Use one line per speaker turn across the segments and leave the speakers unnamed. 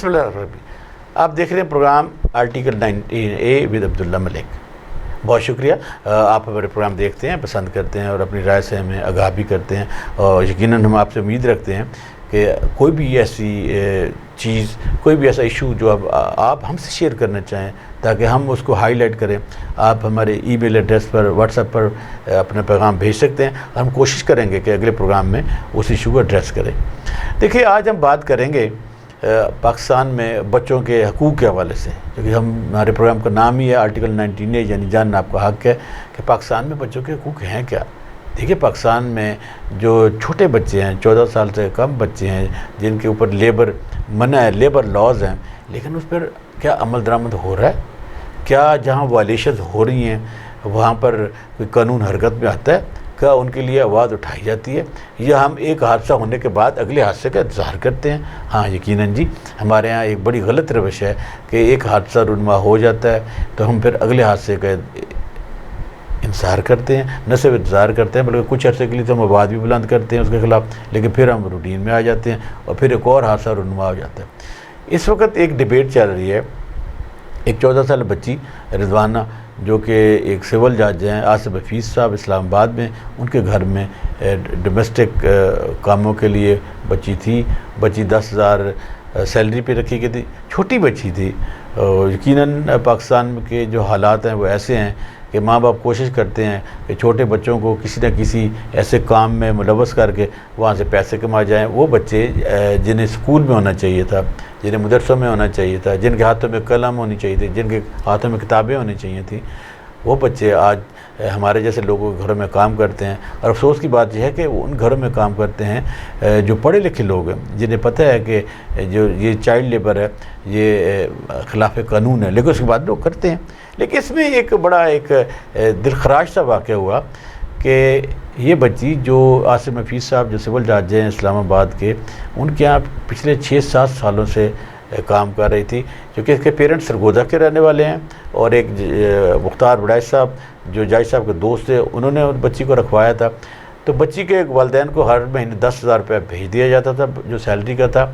بسم اللہ الرحمن الرحیم۔ آپ دیکھ رہے ہیں پروگرام آرٹیکل 19A ود عبداللہ ملک۔ بہت شکریہ، آپ ہمارے پروگرام دیکھتے ہیں، پسند کرتے ہیں اور اپنی رائے سے ہمیں آگاہ بھی کرتے ہیں، اور یقیناً ہم آپ سے امید رکھتے ہیں کہ کوئی بھی ایسی چیز، کوئی بھی ایسا ایشو جو آپ ہم سے شیئر کرنا چاہیں تاکہ ہم اس کو ہائی لائٹ کریں، آپ ہمارے ای میل ایڈریس پر، واٹس ایپ پر اپنا پیغام بھیج سکتے ہیں، اور ہم کوشش کریں گے کہ اگلے پروگرام میں اس ایشو کو ایڈریس کریں۔ دیکھیے، آج ہم بات کریں گے پاکستان میں بچوں کے حقوق کے حوالے سے، کیونکہ ہمارے پروگرام کا نام ہی ہے آرٹیکل 19A، یعنی جاننا آپ کا حق ہے کہ پاکستان میں بچوں کے حقوق ہیں کیا۔ دیکھیے، پاکستان میں جو چھوٹے بچے ہیں، 14 سال سے کم بچے ہیں، جن کے اوپر لیبر منع ہے، لیبر لاز ہیں، لیکن اس پر کیا عمل درآمد ہو رہا ہے؟ کیا جہاں وائلیشنز ہو رہی ہیں وہاں پر کوئی قانون حرکت میں آتا ہے؟ کیا ان کے لیے آواز اٹھائی جاتی ہے، یا ہم ایک حادثہ ہونے کے بعد اگلے حادثے کا انتظار کرتے ہیں؟ ہاں، یقیناً جی، ہمارے ہاں ایک بڑی غلط روش ہے کہ ایک حادثہ رونما ہو جاتا ہے تو ہم پھر اگلے حادثے کا انتظار کرتے ہیں، نہ صرف انتظار کرتے ہیں بلکہ کچھ عرصے کے لیے تو ہم آواز بھی بلند کرتے ہیں اس کے خلاف، لیکن پھر ہم روٹین میں آ جاتے ہیں اور پھر ایک اور حادثہ رونما ہو جاتا ہے۔ اس وقت ایک ڈیبیٹ چل رہی ہے، ایک 14 سال بچی رضوانہ، جو کہ ایک سول جج ہیں، آصف حفیظ صاحب، اسلام آباد میں، ان کے گھر میں ڈومیسٹک کاموں کے لیے بچی تھی۔ بچی 10,000 سیلری پہ رکھی گئی تھی، چھوٹی بچی تھی۔ یقیناً پاکستان کے جو حالات ہیں وہ ایسے ہیں کہ ماں باپ کوشش کرتے ہیں کہ چھوٹے بچوں کو کسی نہ کسی ایسے کام میں ملوث کر کے وہاں سے پیسے کما جائیں۔ وہ بچے جنہیں اسکول میں ہونا چاہیے تھا، جنہیں مدرسوں میں ہونا چاہیے تھا، جن کے ہاتھوں میں قلم ہونی چاہیے تھی، جن کے ہاتھوں میں کتابیں ہونی چاہیے تھیں، وہ بچے آج ہمارے جیسے لوگوں کے گھروں میں کام کرتے ہیں۔ اور افسوس کی بات یہ ہے کہ وہ ان گھروں میں کام کرتے ہیں جو پڑھے لکھے لوگ ہیں، جنہیں پتہ ہے کہ جو یہ چائلڈ لیبر ہے، یہ خلاف قانون ہے، لیکن اس کے بعد لوگ کرتے ہیں۔ لیکن اس میں ایک بڑا ایک دلخراش سا واقعہ ہوا کہ یہ بچی جو آصف حفیظ صاحب جو سول جج ہیں اسلام آباد کے، ان کے یہاں پچھلے 6-7 سالوں سے کام کر رہی تھی، کیونکہ اس کے پیرنٹس سرگودا کے رہنے والے ہیں، اور ایک مختار وڑائچ صاحب جو جج صاحب کے دوست تھے، انہوں نے اس بچی کو رکھوایا تھا۔ تو بچی کے والدین کو ہر مہینے 10,000 روپے بھیج دیا جاتا تھا جو سیلری کا تھا،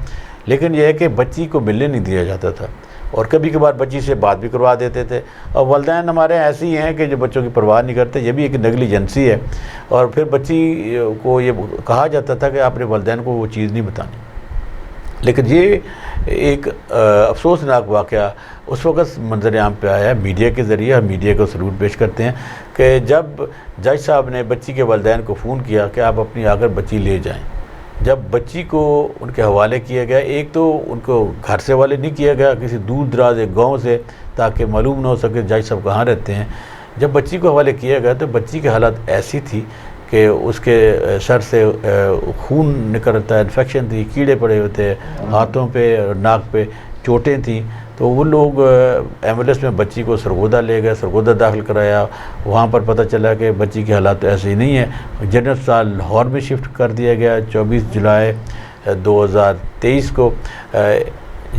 لیکن یہ ہے کہ بچی کو ملنے نہیں دیا جاتا تھا، اور کبھی کبھار بچی سے بات بھی کروا دیتے تھے۔ اور والدین ہمارے ایسے ہی ہیں کہ جو بچوں کی پرواہ نہیں کرتے، یہ بھی ایک نیگلیجنسی ہے۔ اور پھر بچی کو یہ کہا جاتا تھا کہ آپ نے والدین کو وہ چیز نہیں بتانی۔ لیکن یہ ایک افسوسناک واقعہ اس وقت منظر عام پہ آیا ہے میڈیا کے ذریعے، اور میڈیا کو سلوٹ پیش کرتے ہیں کہ جب جج صاحب نے بچی کے والدین کو فون کیا کہ آپ اپنی آ کر بچی لے جائیں، جب بچی کو ان کے حوالے کیا گیا، ایک تو ان کو گھر سے حوالے نہیں کیا گیا، کسی دور دراز ایک گاؤں سے، تاکہ معلوم نہ ہو سکے جج صاحب کہاں رہتے ہیں۔ جب بچی کو حوالے کیا گیا تو بچی کی حالت ایسی تھی کہ اس کے سر سے خون نکلتا ہے، انفیکشن تھی، کیڑے پڑے ہوتے، ہاتھوں پہ اور ناک پہ چوٹیں تھیں۔ تو وہ لوگ ایمبولینس میں بچی کو سرگودا لے گئے، سرگودا داخل کرایا، وہاں پر پتہ چلا کہ بچی کی حالات ایسے ہی نہیں ہے۔ جنرل اسپتال لاہور میں شفٹ کر دیا گیا 24 جولائی 2023 کو۔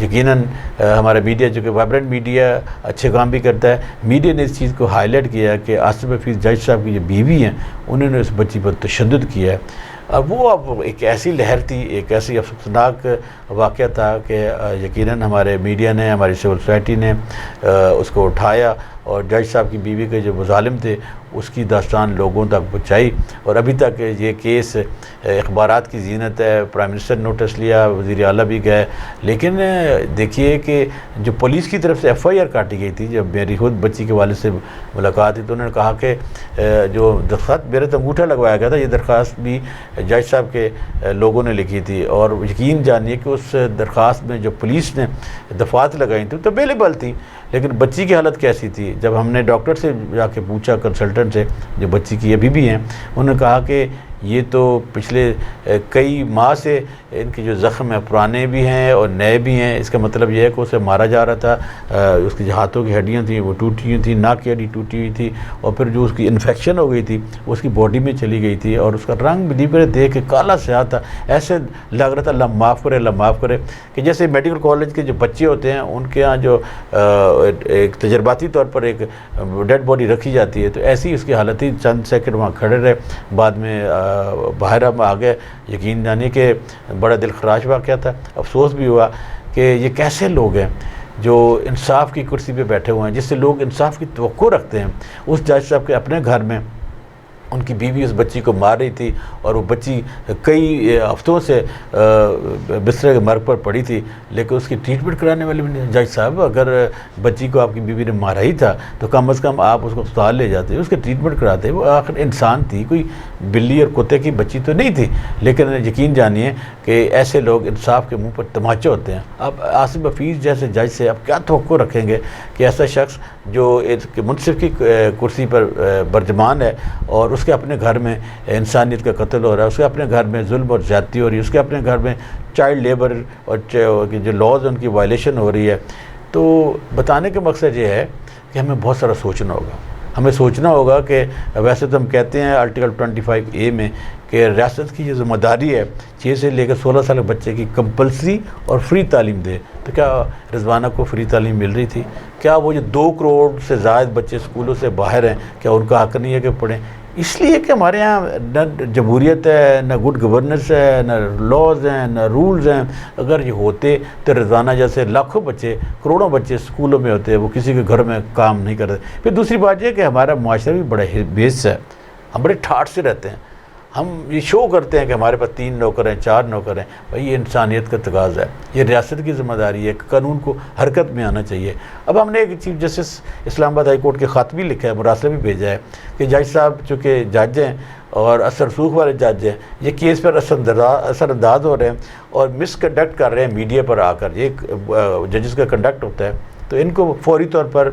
یقیناً ہمارا میڈیا جو کہ وائبرنٹ میڈیا اچھے کام بھی کرتا ہے، میڈیا نے اس چیز کو ہائی لائٹ کیا کہ آصف حفیظ جج صاحب کی جو بیوی ہیں انہوں نے اس بچی پر تشدد کیا ہے۔ اب ایک ایسی لہر تھی، ایک ایسی افسوسناک واقعہ تھا کہ یقیناً ہمارے میڈیا نے، ہماری سول سوسائٹی نے اس کو اٹھایا، اور جج صاحب کی بیوی کے جو مظالم تھے اس کی داستان لوگوں تک پہنچائی، اور ابھی تک یہ کیس اخبارات کی زینت ہے۔ پرائم منسٹر نے نوٹس لیا، وزیر اعلیٰ بھی گئے، لیکن دیکھیے کہ جو پولیس کی طرف سے FIR کاٹی گئی تھی، جب میری خود بچی کے والد سے ملاقات ہوئی تو انہوں نے کہا کہ جو درخواست میرے تو انگوٹھا لگوایا گیا تھا، یہ درخواست بھی جج صاحب کے لوگوں نے لکھی تھی، اور یقین جانیے کہ اس درخواست میں جو پولیس نے دفعات لگائی تھیں تو اویلیبل تھی، لیکن بچی کی حالت کیسی تھی؟ جب ہم نے ڈاکٹر سے جا کے پوچھا، کنسلٹنٹ سے جو بچی کی ابھی بھی ہیں، انہوں نے کہا کہ یہ تو پچھلے کئی ماہ سے ان کی جو زخم ہیں پرانے بھی ہیں اور نئے بھی ہیں۔ اس کا مطلب یہ ہے کہ اسے مارا جا رہا تھا، اس کی جو ہاتھوں کی ہڈیاں تھیں وہ ٹوٹی ہوئی تھیں، ناک کی ہڈی ٹوٹی ہوئی تھی، اور پھر جو اس کی انفیکشن ہو گئی تھی وہ اس کی باڈی میں چلی گئی تھی، اور اس کا رنگ بلیو کرے دیکھ کے کالا سیاہ تھا، ایسے لگ رہا تھا اللہ معاف کرے، اللہ معاف کرے، کہ جیسے میڈیکل کالج کے جو بچے ہوتے ہیں ان کے ہاں جو ایک تجرباتی طور پر ایک ڈیڈ باڈی رکھی جاتی ہے، تو ایسی اس کی حالت تھی۔ چند سیکنڈ وہاں کھڑے رہے، بعد میں باہر ہم آ گئے۔ یقین جانیے کہ بڑا دل خراش واقعہ تھا، افسوس بھی ہوا کہ یہ کیسے لوگ ہیں جو انصاف کی کرسی پہ بیٹھے ہوئے ہیں، جس سے لوگ انصاف کی توقع رکھتے ہیں۔ اس جج صاحب کے اپنے گھر میں ان کی بیوی اس بچی کو مار رہی تھی، اور وہ بچی کئی ہفتوں سے بستر کے مرگ پر پڑی تھی، لیکن اس کی ٹریٹمنٹ کرانے والے بھی نہیں۔ جج صاحب، اگر بچی کو آپ کی بیوی نے مارا ہی تھا تو کم از کم آپ اس کو اسپتال لے جاتے، اس کے ٹریٹمنٹ کراتے۔ وہ آخر انسان تھی، کوئی بلی اور کتے کی بچی تو نہیں تھی۔ لیکن یقین جانیے کہ ایسے لوگ انصاف کے منہ پر تماچے ہوتے ہیں۔ اب آصف حفیظ جیسے جج سے اب کیا توقع رکھیں گے کہ ایسا شخص جو منصف کی کرسی پر برجمان ہے، اور اس کے اپنے گھر میں انسانیت کا قتل ہو رہا ہے، اس کے اپنے گھر میں ظلم اور زیادتی ہو رہی ہے، اس کے اپنے گھر میں چائلڈ لیبر اور جو لاز ان کی وائلیشن ہو رہی ہے۔ تو بتانے کا مقصد یہ ہے کہ ہمیں بہت سارا سوچنا ہوگا۔ ہمیں سوچنا ہوگا کہ ویسے تو ہم کہتے ہیں آرٹیکل 25A میں کہ ریاست کی یہ ذمہ داری ہے 6 سے لے کر 16 سال کے بچے کی کمپلسری اور فری تعلیم دے۔ تو کیا رضوانہ کو فری تعلیم مل رہی تھی؟ کیا وہ جو 2 کروڑ سے زائد بچے اسکولوں سے باہر ہیں، کیا ان کا حق نہیں ہے کہ پڑھیں؟ اس لیے کہ ہمارے ہاں نہ جمہوریت ہے، نہ گڈ گورننس ہے، نہ لاز ہیں، نہ رولز ہیں۔ اگر یہ ہوتے تو رضوانہ جیسے لاکھوں بچے، کروڑوں بچے اسکولوں میں ہوتے، وہ کسی کے گھر میں کام نہیں کرتے۔ پھر دوسری بات یہ ہے کہ ہمارا معاشرہ بھی بڑا بیس ہے، ہم بڑے ٹھاٹ سے رہتے ہیں۔ ہم یہ شو کرتے ہیں کہ ہمارے پاس 3 نوکر ہیں، 4 نوکر ہیں۔ بھائی یہ انسانیت کا تقاضا ہے، یہ ریاست کی ذمہ داری ہے کہ قانون کو حرکت میں آنا چاہیے۔ اب ہم نے ایک چیف جسٹس اسلام آباد ہائی کورٹ کے خط بھی لکھا ہے، مراسلہ بھی بھیجا ہے کہ جج صاحب چونکہ جج ہیں اور اثر رسوخ والے جج ہیں، یہ کیس پر اثر انداز ہو رہے ہیں اور مس کنڈکٹ کر رہے ہیں میڈیا پر آ کر۔ یہ ججز کا کنڈکٹ ہوتا ہے، تو ان کو فوری طور پر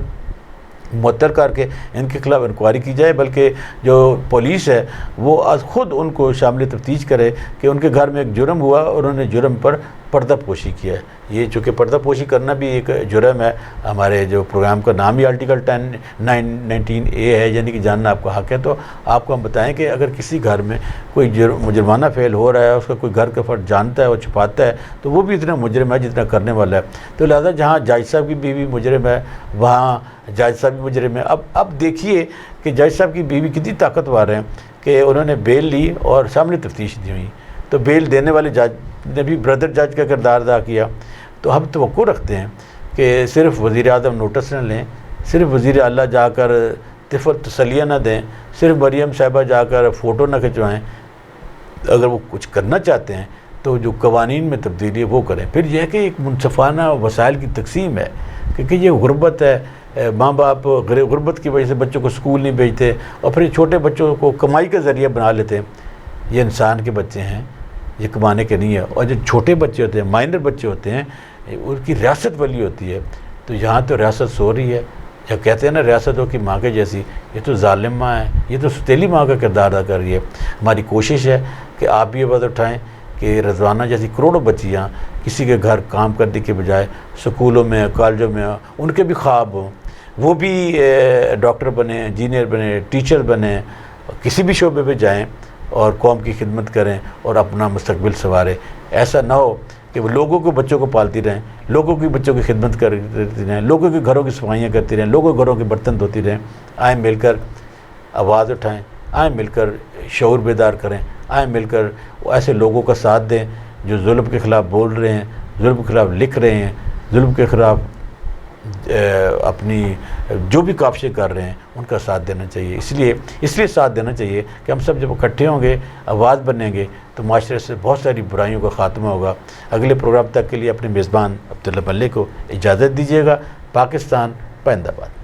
معطل کر کے ان کے خلاف انکوائری کی جائے، بلکہ جو پولیس ہے وہ خود ان کو شامل تفتیش کرے کہ ان کے گھر میں ایک جرم ہوا اور انہوں نے جرم پر پردہ پوشی کیا ہے۔ یہ چونکہ پردہ پوشی کرنا بھی ایک جرم ہے، ہمارے جو پروگرام کا نام ہی آرٹیکل 19A ہے، یعنی کہ جاننا آپ کا حق ہے۔ تو آپ کو ہم بتائیں کہ اگر کسی گھر میں کوئی مجرمانہ فعل ہو رہا ہے، اس کا کوئی گھر کا فرد جانتا ہے اور چھپاتا ہے، تو وہ بھی اتنا مجرم ہے جتنا کرنے والا ہے۔ تو لہٰذا جہاں جج صاحب کی بیوی مجرم ہے، وہاں جج صاحب بھی مجرم ہے۔ اب دیکھیے کہ جج صاحب کی بیوی کتنی طاقتور ہیں کہ انہوں نے بیل لی اور سامنے تفتیش دی ہوئی، تو بیل دینے والے جج نے بھی بردر جج کا کردار ادا کیا۔ تو ہم توقع رکھتے ہیں کہ صرف وزیر اعظم نوٹس نہ لیں، صرف وزیر اعلیٰ جا کر تسلیہ نہ دیں، صرف مریم صاحبہ جا کر فوٹو نہ کھنچوائیں۔ اگر وہ کچھ کرنا چاہتے ہیں تو جو قوانین میں تبدیلی ہے وہ کریں۔ پھر یہ کہ ایک منصفانہ وسائل کی تقسیم ہے، کیونکہ یہ غربت ہے، ماں باپ غربت کی وجہ سے بچوں کو اسکول نہیں بھیجتے اور پھر چھوٹے بچوں کو کمائی کا ذریعہ بنا لیتے ہیں۔ یہ انسان کے بچے ہیں، یہ کمانے کے نہیں ہے۔ اور جو چھوٹے بچے ہوتے ہیں، مائنر بچے ہوتے ہیں، ان کی ریاست والی ہوتی ہے۔ تو یہاں تو ریاست سو رہی ہے، یا کہتے ہیں نا ریاست ہو کہ ماں کے جیسی، یہ تو ظالم ماں ہے، یہ تو ستیلی ماں کا کردار ادا کر رہی ہے۔ ہماری کوشش ہے کہ آپ بھی یہ بات اٹھائیں کہ رضوانہ جیسی کروڑوں بچیاں کسی کے گھر کام کرنے کے بجائے سکولوں میں، کالجوں میں، ان کے بھی خواب ہوں، وہ بھی ڈاکٹر بنیں، انجینئر بنیں، ٹیچر بنیں، کسی بھی شعبے پہ جائیں اور قوم کی خدمت کریں اور اپنا مستقبل سنواریں۔ ایسا نہ ہو کہ وہ لوگوں کو بچوں کو پالتی رہیں، لوگوں کی بچوں کی خدمت کرتی رہیں، لوگوں کے گھروں کی صفائیاں کرتی رہیں، لوگوں کے گھروں کے برتن دھوتی رہیں۔ آئیں مل کر آواز اٹھائیں، آئیں مل کر شعور بیدار کریں، آئیں مل کر ایسے لوگوں کا ساتھ دیں جو ظلم کے خلاف بول رہے ہیں، ظلم کے خلاف لکھ رہے ہیں، ظلم کے خلاف اپنی جو بھی کاوشیں کر رہے ہیں، ان کا ساتھ دینا چاہیے۔ اس لیے ساتھ دینا چاہیے کہ ہم سب جب اکٹھے ہوں گے، آواز بنیں گے، تو معاشرے سے بہت ساری برائیوں کا خاتمہ ہوگا۔ اگلے پروگرام تک کے لیے اپنے میزبان عبداللہ ملک کو اجازت دیجیے گا۔ پاکستان پائندہ باد۔